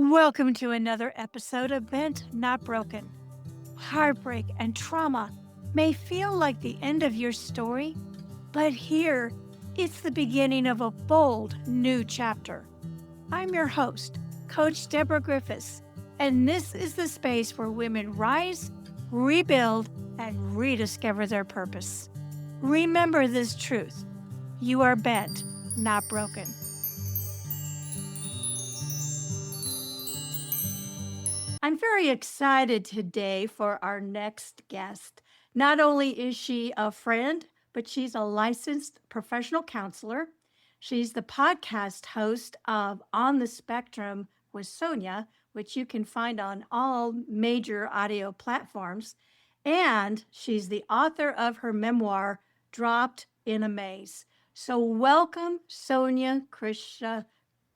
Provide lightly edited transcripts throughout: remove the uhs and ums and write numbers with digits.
Welcome to another episode of Bent Not Broken. Heartbreak and trauma may feel like the end of your story, but here it's the beginning of a bold new chapter. I'm your host, Coach Deborah Griffiths, and this is the space where women rise, rebuild, and rediscover their purpose. Remember this truth: you are bent, not broken. I'm very excited today for our next guest. Not only is she a friend, but she's a licensed professional counselor. She's the podcast host of On the Spectrum with Sonia, which you can find on all major audio platforms. And she's the author of her memoir, Dropped in a Maze. So, welcome, Sonia Krishna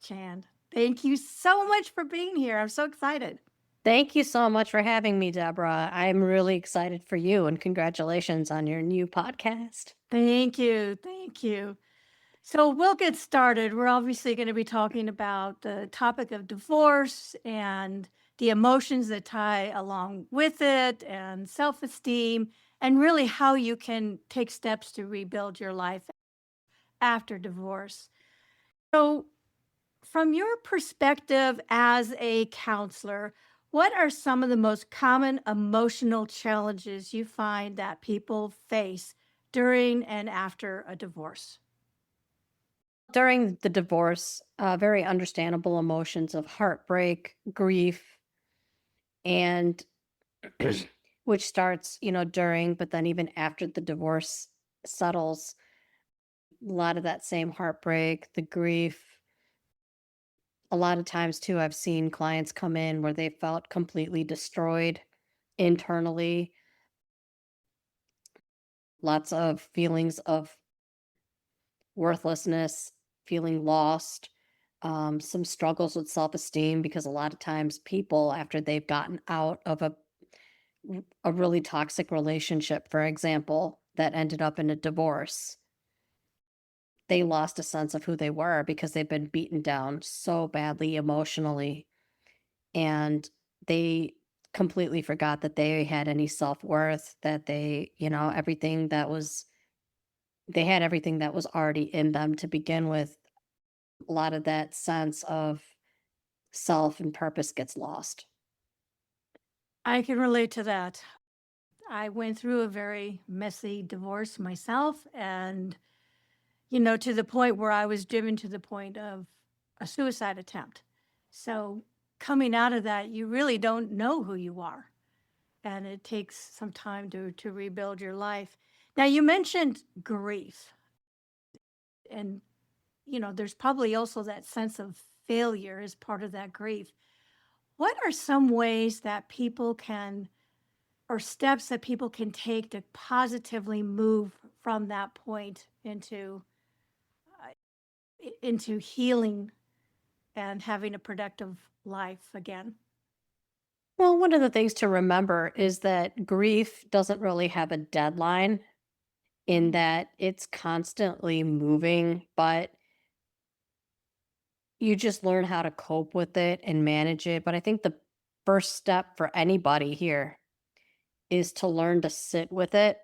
Chand. Thank you so much for being here. I'm so excited. Thank you so much for having me, Deborah. I'm really excited for you and congratulations on your new podcast. Thank you. Thank you. So we'll get started. We're obviously going to be talking about the topic of divorce and the emotions that tie along with it, and self esteem, and really how you can take steps to rebuild your life after divorce. So, from your perspective as a counselor, what are some of the most common emotional challenges you find that people face during and after a divorce? During the divorce, very understandable emotions of heartbreak, grief, and which starts, during, but then even after the divorce settles, a lot of that same heartbreak, the grief. A lot of times, too, I've seen clients come in where they felt completely destroyed internally, lots of feelings of worthlessness, feeling lost, some struggles with self esteem because a lot of times people, after they've gotten out of a really toxic relationship, for example, that ended up in a divorce, they lost a sense of who they were because they've been beaten down so badly emotionally. And they completely forgot that they had any self worth, that everything that was, they had everything that was already in them to begin with. A lot of that sense of self and purpose gets lost. I can relate to that. I went through a very messy divorce myself, and, to the point where I was driven to the point of a suicide attempt. So, coming out of that, you really don't know who you are, and it takes some time to rebuild your life. Now, you mentioned grief, and there's probably also that sense of failure as part of that grief. What are some ways that people can, or steps that people can take to positively move from that point into healing and having a productive life again? Well, one of the things to remember is that grief doesn't really have a deadline in Mhm. that it's constantly moving, but you just learn how to cope with it and manage it. But I think the first step for anybody here is to learn to sit with it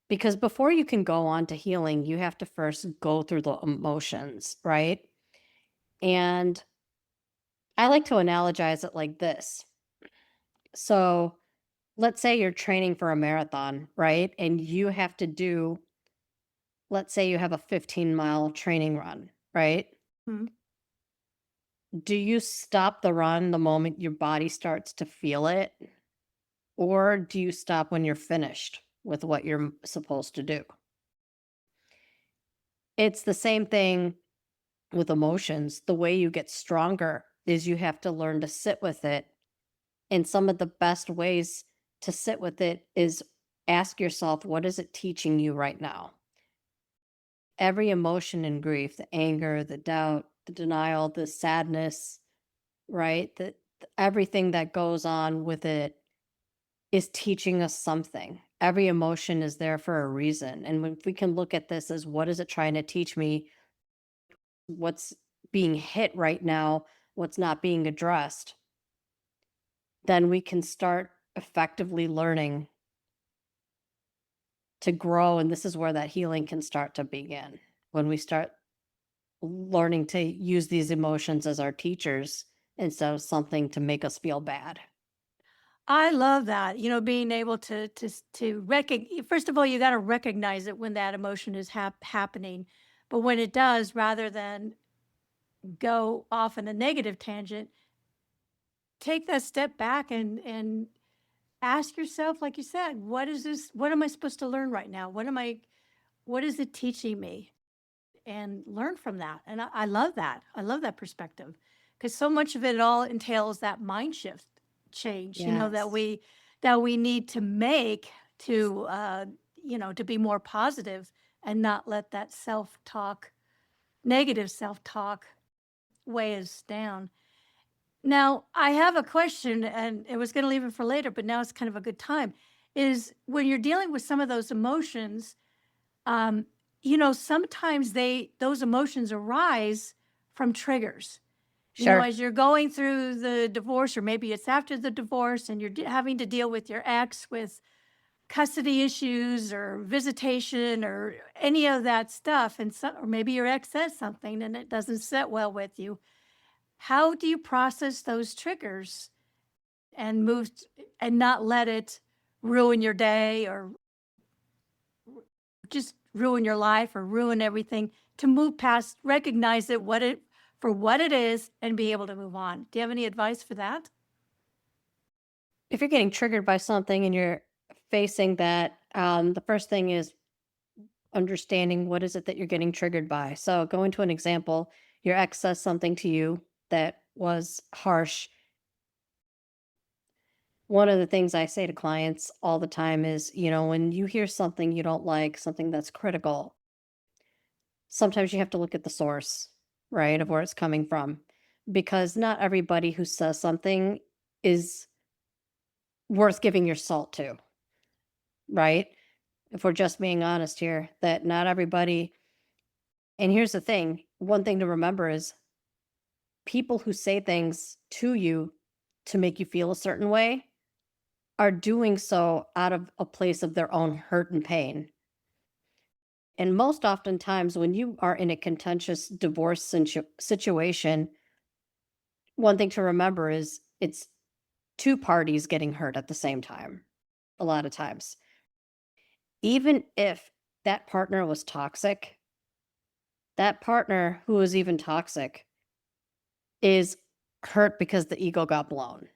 because before you can go on to healing, you have to first go through the emotions, right? And I like to analogize it like this. So, let's say you're training for a marathon, right? And you have to do, let's say you have a 15-mile training run, right? Mhm. Do you stop the run the moment your body starts to feel it? Or do you stop when you're finished with what you're supposed to do? It's the same thing with emotions. The way you get stronger is you have to learn to sit with it. And some of the best ways to sit with it is ask yourself, what is it teaching you right now? Every emotion in grief, the anger, the doubt, the denial, the sadness, right? Everything that goes on with it is teaching us something. Every emotion is there for a reason. And if we can look at this as what is it trying to teach me? What's being hit right now? what's not being addressed, then we can start effectively learning to grow. And this is where that healing can start to begin. When we start learning to use these emotions as our teachers instead of something to make us feel bad. I love that, being able to recognize. First of all, you gotta recognize it when that emotion is happening, but when it does, rather than go off in a negative tangent, take that step back and ask yourself, like you said, what am I supposed to learn right now? What is it teaching me? And learn from that. And I love that. I love that perspective because so much of it all entails that mind shift change, Yes. that we need to make to, to be more positive and not let that negative self-talk weigh us down. Now, I have a question, and I was going to leave it for later, but now it's kind of a good time. Is when you're dealing with some of those emotions, um, sometimes those emotions arise from triggers. Sure. As you're going through the divorce, or maybe it's after the divorce, and you're having to deal with your ex with custody issues or visitation or any of that stuff, or maybe your ex says something and it doesn't sit well with you. How do you process those triggers and and not let it ruin your day or just ruin your life or ruin everything, to move past, recognize it for what it is and be able to move on? Do you have any advice for that? If you're getting triggered by something and you're facing that, the first thing is understanding what is it that you're getting triggered by. So, going to an example, your ex says something to you that was harsh. One of the things I say to clients all the time is, when you hear something you don't like, something that's critical, sometimes you have to look at the source, right, of where it's coming from. Because not everybody who says something is worth giving your salt to, right? If we're just being honest here, that not everybody. And here's the thing, one thing to remember is people who say things to you to make you feel a certain way are doing so out of a place of their own hurt and pain. And most oftentimes, when you are in a contentious divorce situation, one thing to remember is it's two parties getting hurt at the same time, a lot of times. Even if that partner was toxic, that partner who is even toxic is hurt because the ego got blown,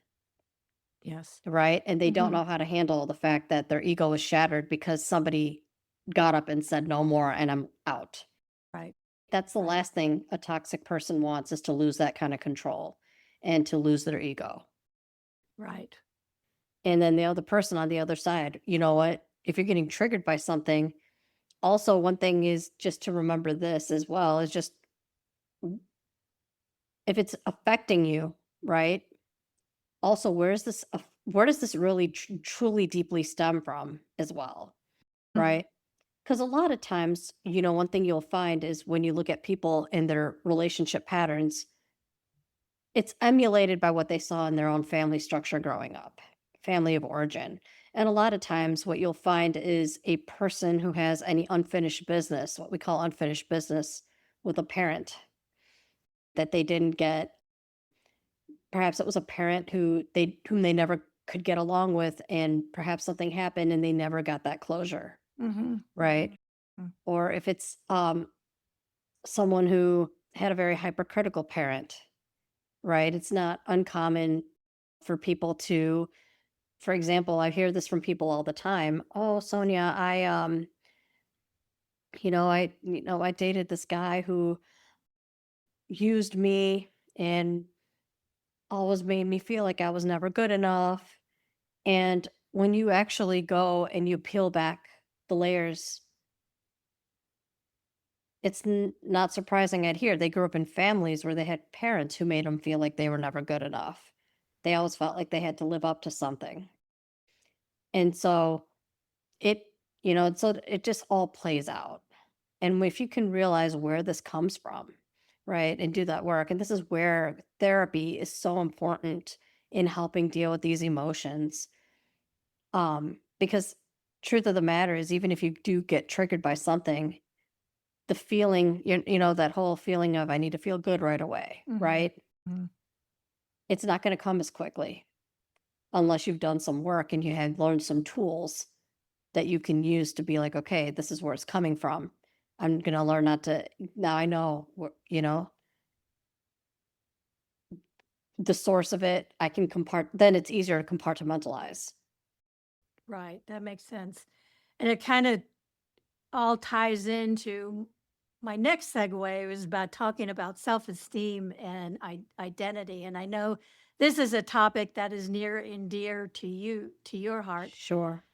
Yes. right? And they don't Hmm. know how to handle the fact that their ego was shattered because somebody got up and said, no more, and I'm out. Right. That's the Right. last thing a toxic person wants, is to lose that kind of control and to lose their ego. Right. And then the other person on the other side, you know what? If you're getting triggered by something, also one thing is just to remember this as well, is just if it's affecting you, right? Also, where does this really truly deeply stem from as well, Mhm. right? Because a lot of times, one thing you'll find is when you look at people and their relationship patterns, it's emulated by what they saw in their own family structure growing up, family of origin. And a lot of times, what you'll find is a person who has any unfinished business, what we call unfinished business, with a parent that they didn't get. Perhaps it was a parent whom they never could get along with, and perhaps something happened and they never got that closure, Mhm. right? Mm. Or if it's someone who had a very hypercritical parent, right? It's not uncommon for people to, for example, I hear this from people all the time. Oh, Sonia, I dated this guy who used me and always made me feel like I was never good enough. And when you actually go and you peel back the layers, it's not surprising I'd hear they grew up in families where they had parents who made them feel like they were never good enough. They always felt like they had to live up to something. And so it, so it just all plays out. And if you can realize where this comes from, right? And do that work. And this is where therapy is so important in helping deal with these emotions. Because truth of the matter is, even if you do get triggered by something, the feeling, that whole feeling of I need to feel good right away, Mhm. right? Mhm. It's not going to come as quickly unless you've done some work and you have learned some tools that you can use to be like, okay, this is where it's coming from. I'm going to learn not to, now I know, the source of it. I can then it's easier to compartmentalize. Right, that makes sense. And it kinda all ties into my next segue was about talking about self-esteem and identity, and I know this is a topic that is near and dear to you, to your heart. Sure.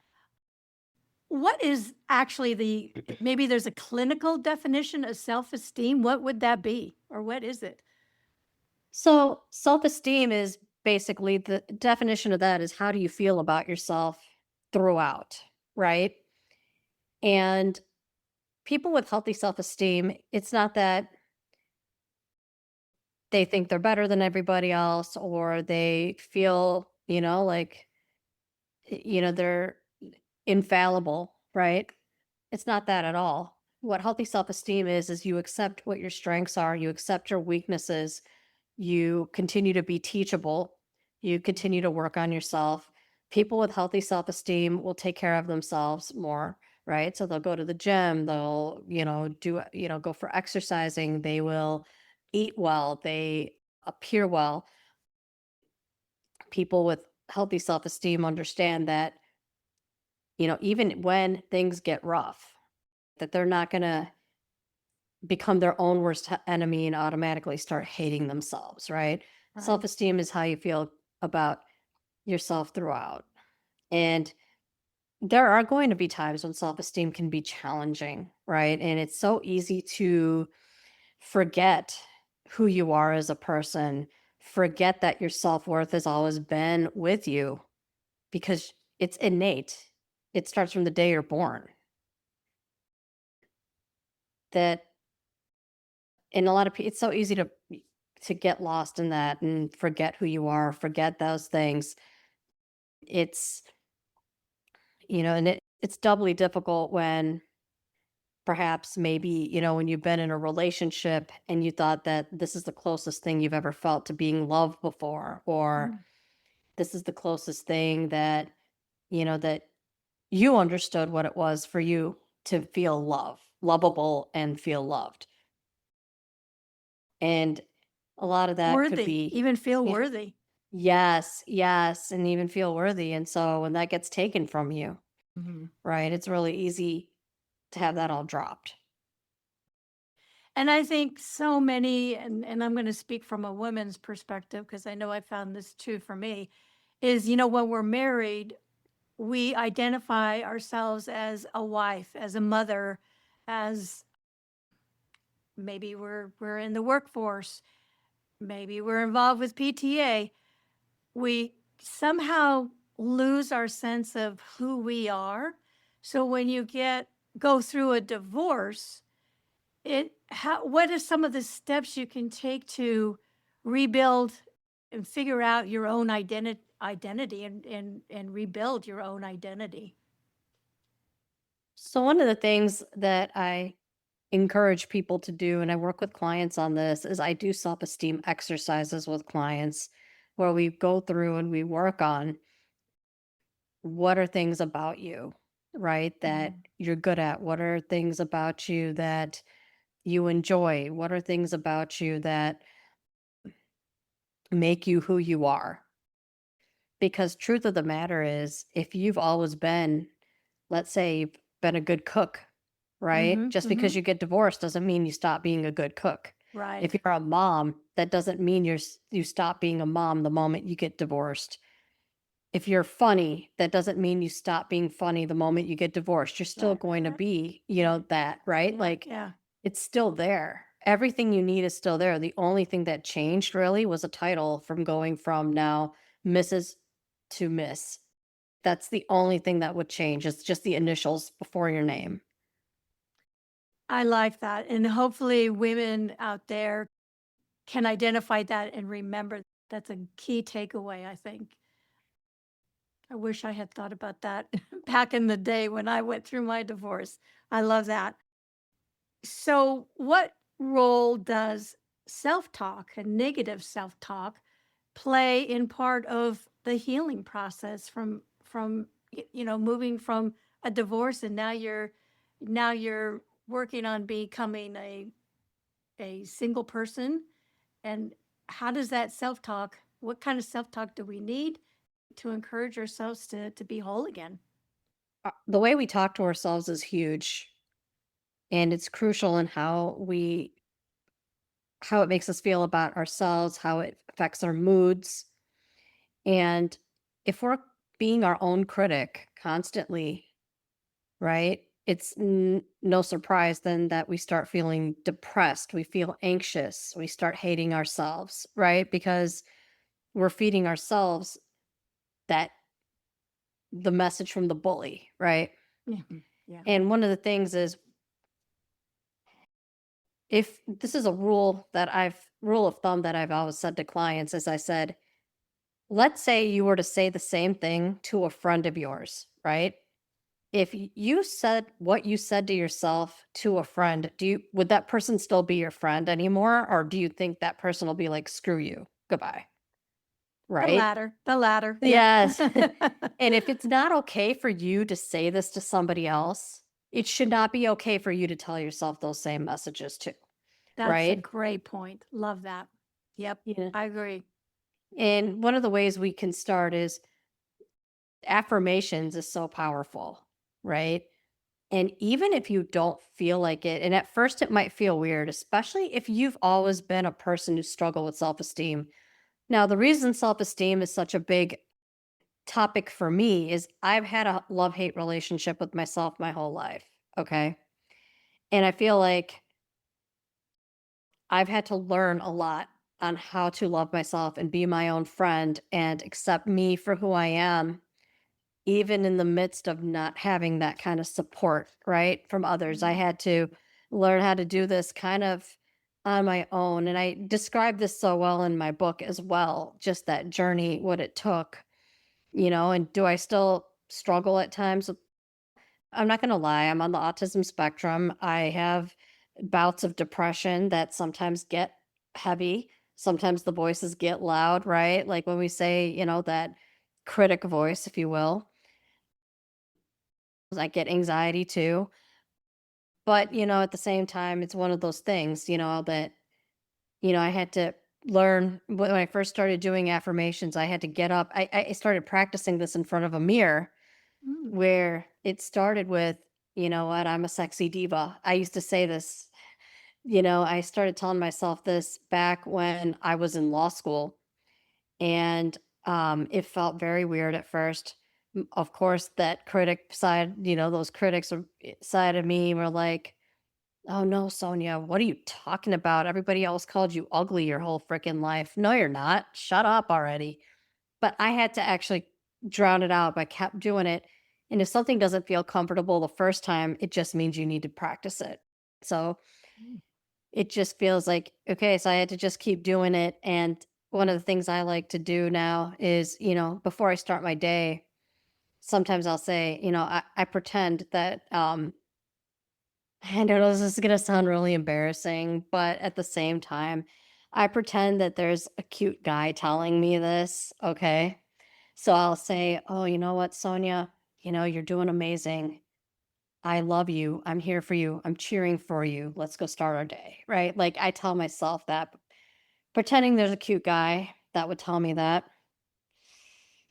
What is actually maybe there's a clinical definition of self-esteem? What would that be? Or what is it? So, self esteem is basically the definition of that is how do you feel about yourself throughout, right? And people with healthy self esteem, it's not that they think they're better than everybody else or they feel, like, they're infallible, right? It's not that at all. What healthy self esteem is you accept what your strengths are, you accept your weaknesses, you continue to be teachable, you continue to work on yourself. People with healthy self esteem will take care of themselves more, right? So they'll go to the gym, they'll, go for exercising, they will eat well, they appear well. People with healthy self esteem understand that, even when things get rough, that they're not going to become their own worst enemy and automatically start hating themselves, right? Right. Self-esteem is how you feel about yourself throughout. And there are going to be times when self-esteem can be challenging, right? And it's so easy to forget who you are as a person, forget that your self-worth has always been with you because it's innate. It starts from the day you're born. That and a lot of people, it's so easy to get lost in that and forget who you are, forget those things. It's, and it's doubly difficult when perhaps maybe, when you've been in a relationship and you thought that this is the closest thing you've ever felt to being loved before, or Mm. this is the closest thing that you understood what it was for you to feel lovable and feel loved. And a lot of that could Worthy, be, even feel yeah, worthy. yes, yes, and even feel worthy, and so when that gets taken from you, Mhm. right, it's really easy to have that all dropped. And I think so many, and I'm going to speak from a woman's perspective because I know I found this too for me, is, when we're married, we identify ourselves as a wife, as a mother, as maybe we're in the workforce, maybe we're involved with PTA. We somehow lose our sense of who we are. So when you go through a divorce, what are some of the steps you can take to rebuild and figure out your own identity and rebuild your own identity? So one of the things that I encourage people to do, and I work with clients on this, is I do self-esteem exercises with clients where we go through and we work on what are things about you, right, that Mhm. you're good at? What are things about you that you enjoy? What are things about you that make you who you are? Because truth of the matter is, if you've always been, let's say you've been a good cook, right? Mhm. Just because Mhm. you get divorced doesn't mean you stop being a good cook. If Right. you're a mom, that doesn't mean you stop being a mom the moment you get divorced. If you're funny, that doesn't mean you stop being funny the moment you get divorced. You're still Right. Right. going to Right. be, Right. that, right? Yeah. Like Yeah. it's still there. Everything you need is still there. The only thing that changed really was a title from going from now Mrs. to Miss. That's the only thing that would change. It's just the initials before your name. I like that. And hopefully women out there can identify that and remember. That's a key takeaway, I think. I wish I had thought about that back in the day when I went through my divorce. I love that. So, what role does self talk and negative self talk play in part of the healing process from moving from a divorce, and now you're working on becoming a single person? And how does that self talk, what kind of self talk do we need to encourage ourselves to be whole again? The way we talk to ourselves is huge, and it's crucial in how it makes us feel about ourselves, how it affects our moods. And if we're being our own critic constantly, right? It's no surprise then that we start feeling depressed, we feel anxious, we start hating ourselves, right? Because we're feeding ourselves that the message from the bully, right? Yeah. Yeah. And one of the things is, if this is a rule of thumb that I've always said to clients, as I said, let's say you were to say the same thing to a friend of yours, right? If you said what you said to yourself to a friend, would that person still be your friend anymore? Or do you think that person will be like, screw you, goodbye, The right? latter, the latter. Yep. Yes. And if it's not okay for you to say this to somebody else, it should not be okay for you to tell yourself those same messages too, That's a right? great point. Love that. Yep, Yeah. I agree. And one of the ways we can start is affirmations is so powerful, right? And even if you don't feel like it, and at first it might feel weird, especially if you've always been a person who struggled with self esteem. Now, the reason self esteem is such a big topic for me is I've had a love hate relationship with myself my whole life. Okay. And I feel like I've had to learn a lot on how to love myself and be my own friend and accept me for who I am, even in the midst of not having that kind of support, right, from others. I Mm. had to learn how to do this kind of on my own. And I describe this so well in my book as well, just that journey, what it took, and do I still struggle at times? I'm not going to lie. I'm on the autism spectrum. I have bouts of depression that sometimes get heavy. Sometimes the voices get loud, right? Like when we say, that critic voice, if you will. I get anxiety too. But, at the same time, it's one of those things, that, I had to learn when I first started doing affirmations. I had to get up. I started practicing this in front of a mirror, Mm. where it started with, you know what, I'm a sexy diva. I used to say this, I started telling myself this back when I was in law school. And it felt very weird at first. Of course, that critic side, those side of me were like, "Oh no, Sonia, what are you talking about? Everybody else called you ugly your whole freaking life. No, you're not. Shut up already." But I had to actually drown it out. I kept doing it. And if something doesn't feel comfortable the first time, it just means you need to practice it. So Mm. it just feels like, okay, so I had to just keep doing it. And one of the things I like to do now is, before I start my day, sometimes I'll say, I pretend that I know this is gonna sound really embarrassing, but at the same time, I pretend that there's a cute guy telling me this, okay? So I'll say, "Oh, you know what, Sonia? You're doing amazing. I love you. I'm here for you. I'm cheering for you. Let's go start our day." Right? Like I tell myself that, pretending there's a cute guy that would tell me that.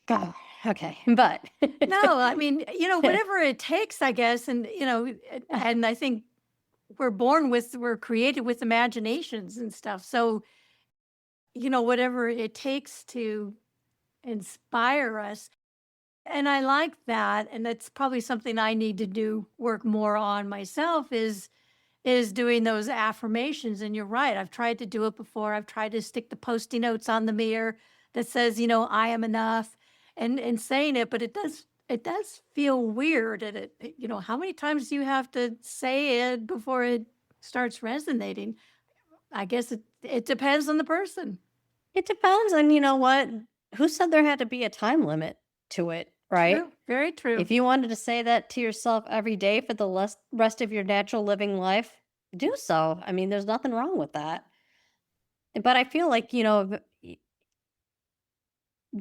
God, okay, but No, I mean, whatever it takes, I guess, and and I think we're created with imaginations and stuff. So, whatever it takes to inspire us. And I like that, and that's probably something I need to do work more on myself is doing those affirmations. And you're right, I've tried to do it before. I've tried to stick the post-it notes on the mirror that says, I am enough, and saying it, but it does feel weird. And how many times do you have to say it before it starts resonating? I guess it depends on the person. It depends, and you know what? Who said there had to be a time limit to it, right? True, very true. If you wanted to say that to yourself every day for the rest of your natural living life, do so. I mean, there's nothing wrong with that. But I feel like, the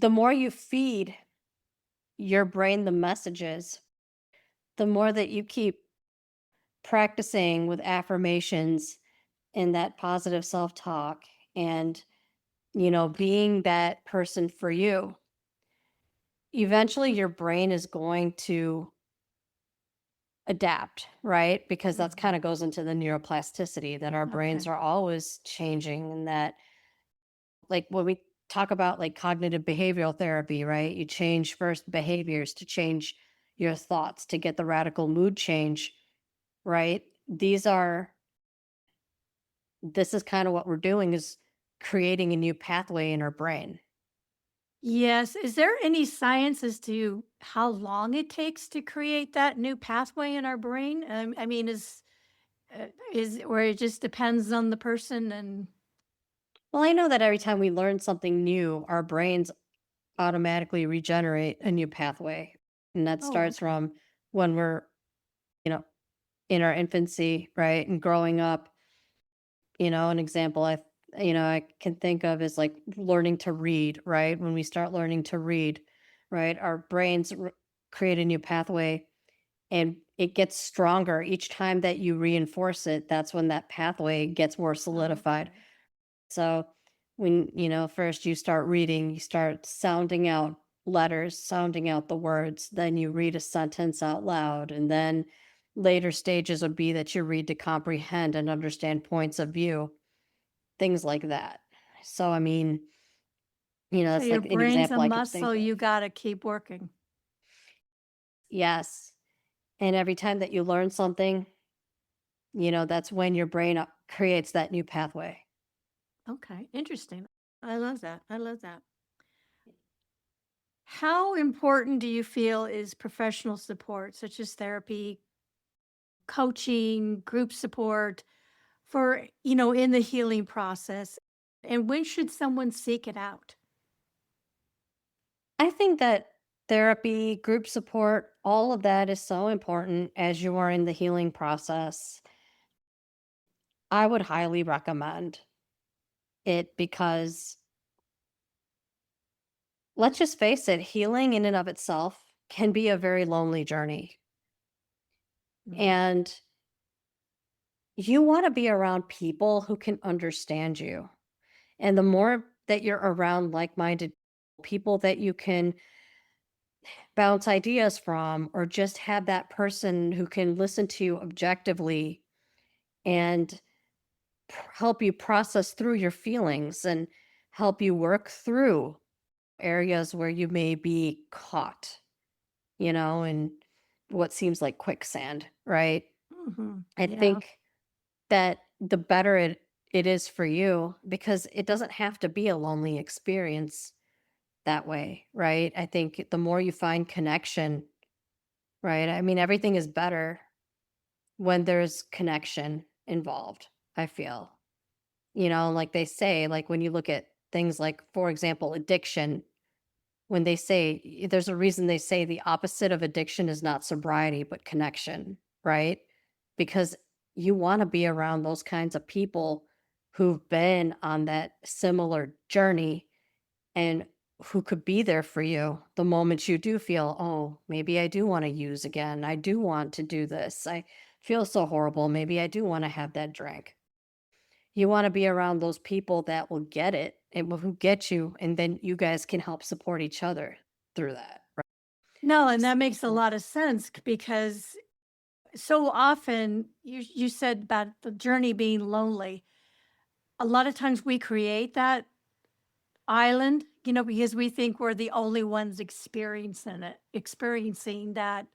more you feed your brain the messages, the more that you keep practicing with affirmations and that positive self-talk and, being that person for you, eventually your brain is going to adapt, right? Because that's Mhm. kind of goes into the neuroplasticity that our brains Okay. are always changing and that like when we talk about like cognitive behavioral therapy, right? You change first behaviors to change your thoughts to get the radical mood change, right? This is kind of what we're doing is creating a new pathway in our brain. Yes. Is there any science as to how long it takes to create that new pathway in our brain? I mean, is where it just depends on the person and Well, I know that every time we learn something new, our brains automatically regenerate a new pathway. And that oh, starts okay. from when we're, you know, in our infancy, right? And growing up, an example I can think of is like learning to read, right? When we start learning to read, right? Our brains create a new pathway and it gets stronger each time that you reinforce it. That's when that pathway gets more solidified. Okay. So when, first you start reading, you start sounding out letters, sounding out the words, then you read a sentence out loud. And then later stages would be that you read to comprehend and understand points of view, things like that. So, I mean, So that's your like an brain's a example I could muscle, think of. you gotta keep working. Yes. And every time that you learn something, that's when your brain creates that new pathway. Okay, interesting. I love that. I love that. How important do you feel is professional support, such as therapy, coaching, group support for, in the healing process? And when should someone seek it out? I think that therapy, group support, all of that is so important as you are in the healing process. I would highly recommend it because let's just face it, healing in and of itself can be a very lonely journey. Mhm. And you want to be around people who can understand you. And the more that you're around like minded people that you can bounce ideas from, or just have that person who can listen to you objectively and help you process through your feelings and help you work through areas where you may be caught, in what seems like quicksand, right? Mhm. I Yeah. think that the better it is for you because it doesn't have to be a lonely experience that way, right? I think the more you find connection, right? I mean, everything is better when there's connection involved, I feel. Like they say, like when you look at things like, for example, addiction, when they say there's a reason they say the opposite of addiction is not sobriety, but connection, right? Because you want to be around those kinds of people who've been on that similar journey and who could be there for you the moment you do feel, oh, maybe I do want to use again. I do want to do this. I feel so horrible. Maybe I do want to have that drink. You wanna be around those people that will get it and who get you, and then you guys can help support each other through that, right? No, and that makes a So lot of sense because so often you said about the journey being lonely. A lot of times we create that island, because we think we're the only ones experiencing that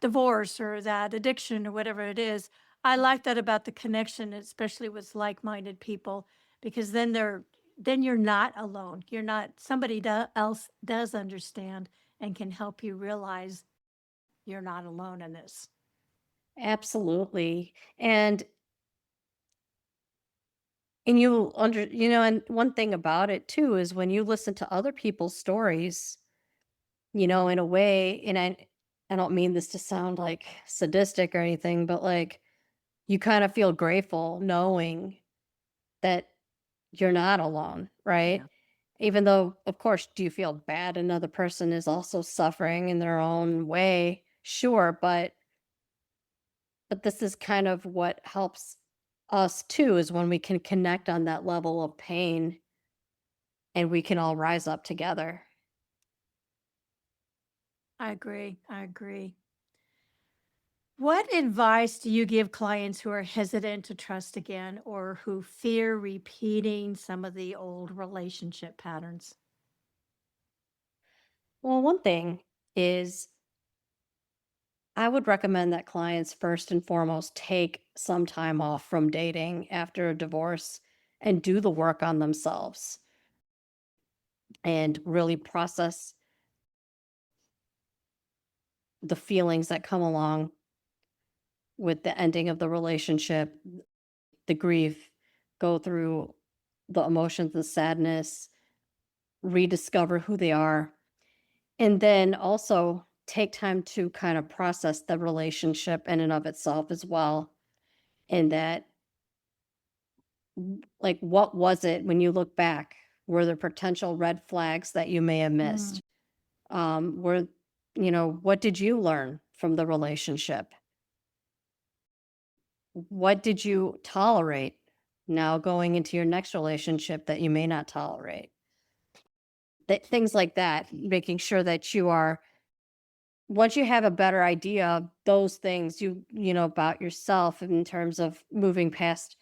divorce or that addiction or whatever it is. I like that about the connection, especially with like-minded people, because then you're not alone. You're not somebody else does understand and can help you realize you're not alone in this. absolutely, and And and one thing about it too is when you listen to other people's stories, in a way, and I don't mean this to sound like sadistic or anything, but like you kind of feel grateful knowing that you're not alone, right? Yeah, Even though, of course, do you feel bad another person is also suffering in their own way? Sure, but this is kind of what helps us too is when we can connect on that level of pain and we can all rise up together. I agree. I agree. What advice do you give clients who are hesitant to trust again or who fear repeating some of the old relationship patterns? Well, one thing is I would recommend that clients first and foremost take some time off from dating after a divorce and do the work on themselves and really process the feelings that come along with the ending of the relationship, the grief, go through the emotions, the sadness, rediscover who they are, and then also take time to kind of process the relationship in and of itself as well. And that, like, what was it when you look back? Were there potential red flags that you may have Mm. missed? Were, what did you learn from the relationship? What did you tolerate now going into your next relationship that you may not tolerate? Things like that, making sure that you are once you have a better idea of those things about yourself in terms of moving past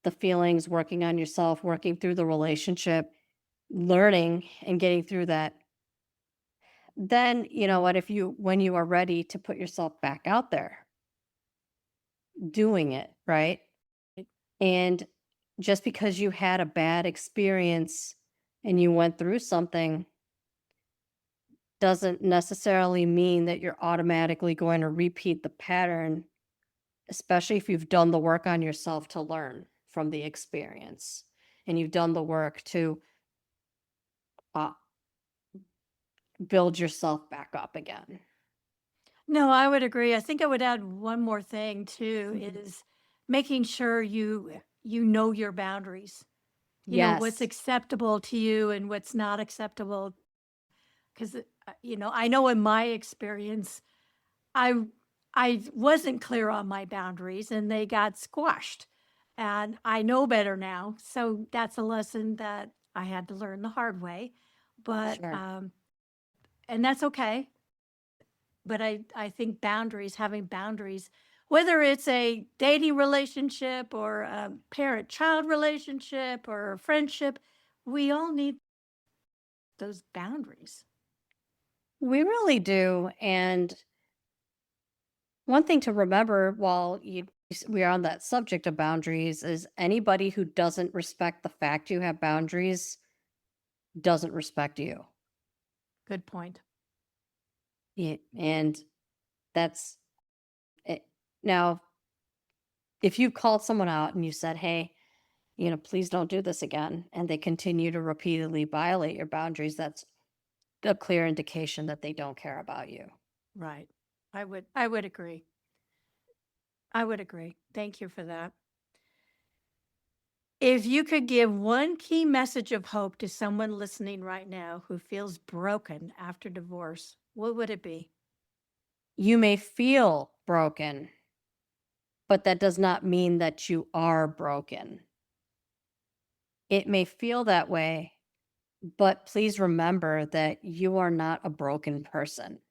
the feelings, working on yourself, working through the relationship, learning and getting through that, then you know what, if you when you are ready to put yourself back out there, doing it, right? And just because you had a bad experience and you went through something doesn't necessarily mean that you're automatically going to repeat the pattern, especially if you've done the work on yourself to learn from the experience and you've done the work to uh, build yourself back up again. No, I would agree. I think I would add one more thing too Mhm. is making sure you know your boundaries. You know what's Yes, acceptable to you and what's not acceptable because I know in my experience I I wasn't clear on my boundaries and they got squashed. And I know better now. So that's a lesson that I had to learn the hard way. But sure. and that's okay. But I think boundaries, having boundaries, whether it's a dating relationship or a parent-child relationship or a friendship, we all need those boundaries. We really do. And one thing to remember while we are on that subject of boundaries is anybody who doesn't respect the fact you have boundaries doesn't respect you. Good point. Yeah, and that's it. Now, if you called someone out and you said, "Hey, please don't do this again," and they continue to repeatedly violate your boundaries, that's a clear indication that they don't care about you. Right. I would agree. I would agree. Thank you for that. If you could give one key message of hope to someone listening right now who feels broken after divorce, what would it be? You may feel broken, but that does not mean that you are broken. It may feel that way, but please remember that you are not a broken person.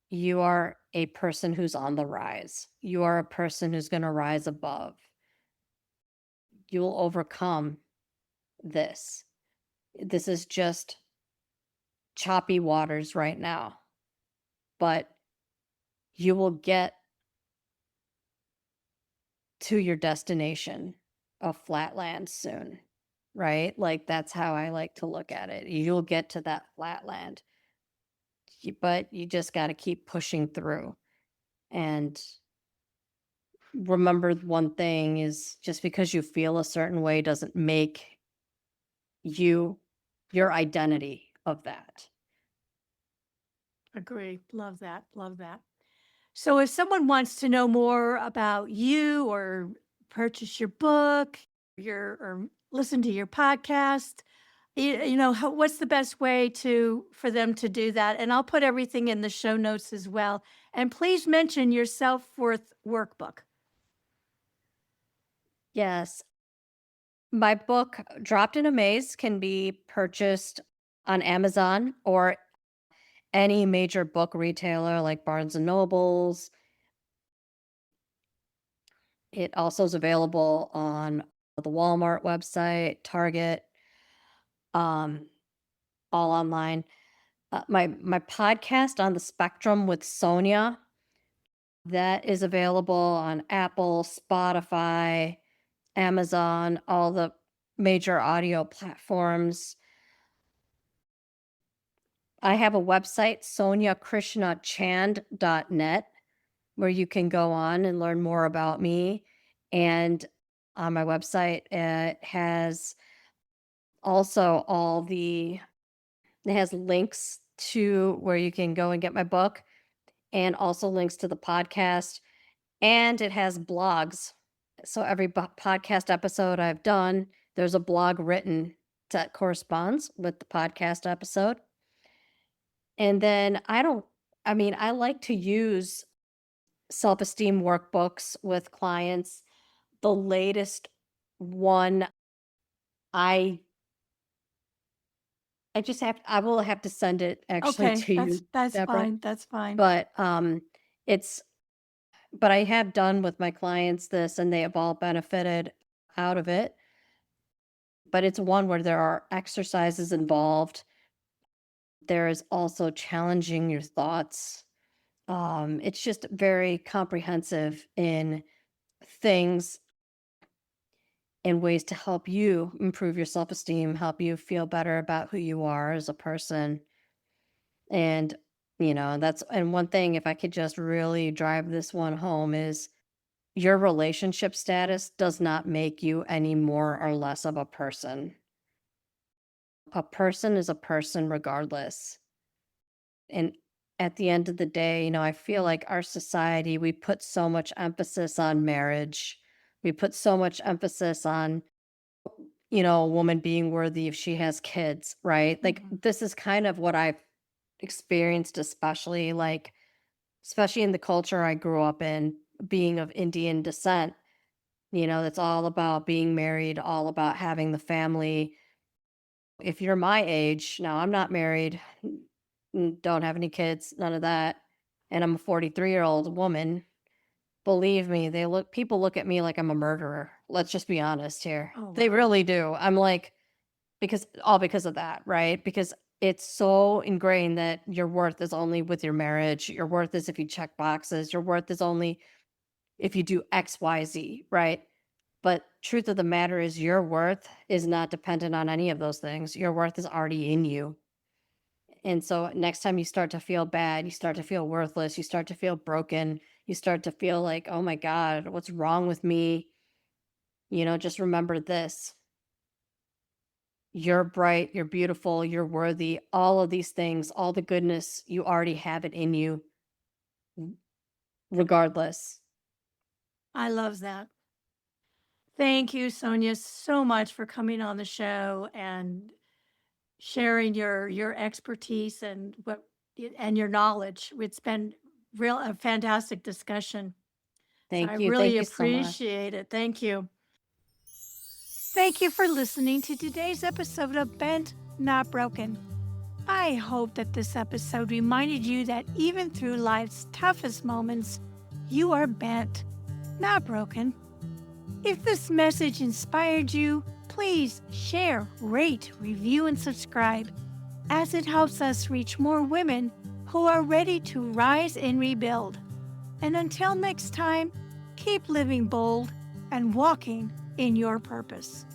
You are a person who's on the rise. You are a person who's going to rise above. You'll overcome this. This is just choppy waters right now, but you will get to your destination of flatland soon, right? Like that's how I like to look at it. You'll get to that flatland, but you just got to keep pushing through. And remember one thing is just because you feel a certain way doesn't make you your identity of that. Agree. Love that. Love that. So if someone wants to know more about you or purchase your book, or listen to your podcast, what's the best way to for them to do that? And I'll put everything in the show notes as well. And please mention your self-worth workbook. Yes, my book, Dropped in a Maze, can be purchased on Amazon or any major book retailer like Barnes and Nobles. It also is available on the Walmart website, Target, um, all online. My podcast on the spectrum with Sonia, that is available on Apple, Spotify, Amazon, all the major audio platforms. I have a website, soniakrishnachand.net, where you can go on and learn more about me. And on my website, it has also it has links to where you can go and get my book, and also links to the podcast, and it has blogs. So every podcast episode I've done, there's a blog written that corresponds with the podcast episode. And then I like to use self-esteem workbooks with clients. The latest one, I I will have to send it actually Okay, to that's you, that's Deborah. fine. That's fine. But it's but I have done with my clients this, and they have all benefited out of it. But it's one where there are exercises involved. There is also challenging your thoughts. It's just very comprehensive in things and ways to help you improve your self-esteem, help you feel better about who you are as a person. And, and one thing, if I could just really drive this one home, is your relationship status does not make you any more or less of a person. A person is a person regardless. And at the end of the day, I feel like our society, we put so much emphasis on marriage. We put so much emphasis on, a woman being worthy if she has kids, right? Like, Mhm. this is kind of what I've experienced, especially in the culture I grew up in, being of Indian descent. It's all about being married, all about having the family. If you're my age, now I'm not married, don't have any kids, none of that, and I'm a 43-year-old woman. Believe me, people look at me like I'm a murderer. Let's just be honest here. Oh, They wow. really do. I'm like, because of that, right? Because it's so ingrained that your worth is only with your marriage. Your worth is if you check boxes. Your worth is only if you do XYZ, right? But truth of the matter is your worth is not dependent on any of those things. Your worth is already in you. And so next time you start to feel bad, you start to feel worthless, you start to feel broken, you start to feel like, "Oh my god, what's wrong with me?" Just remember this. You're bright, you're beautiful, you're worthy. All of these things, all the goodness, you already have it in you regardless. I love that. Thank you, Sonia, so much for coming on the show and sharing your expertise and and your knowledge. It's been a fantastic discussion. So I Thank you. really Thank you so much. appreciate it. Thank you. Thank you for listening to today's episode of Bent Not Broken. I hope that this episode reminded you that even through life's toughest moments, you are bent, not broken. If this message inspired you, please share, rate, review, and subscribe, as it helps us reach more women who are ready to rise and rebuild. And until next time, keep living bold and walking in your purpose.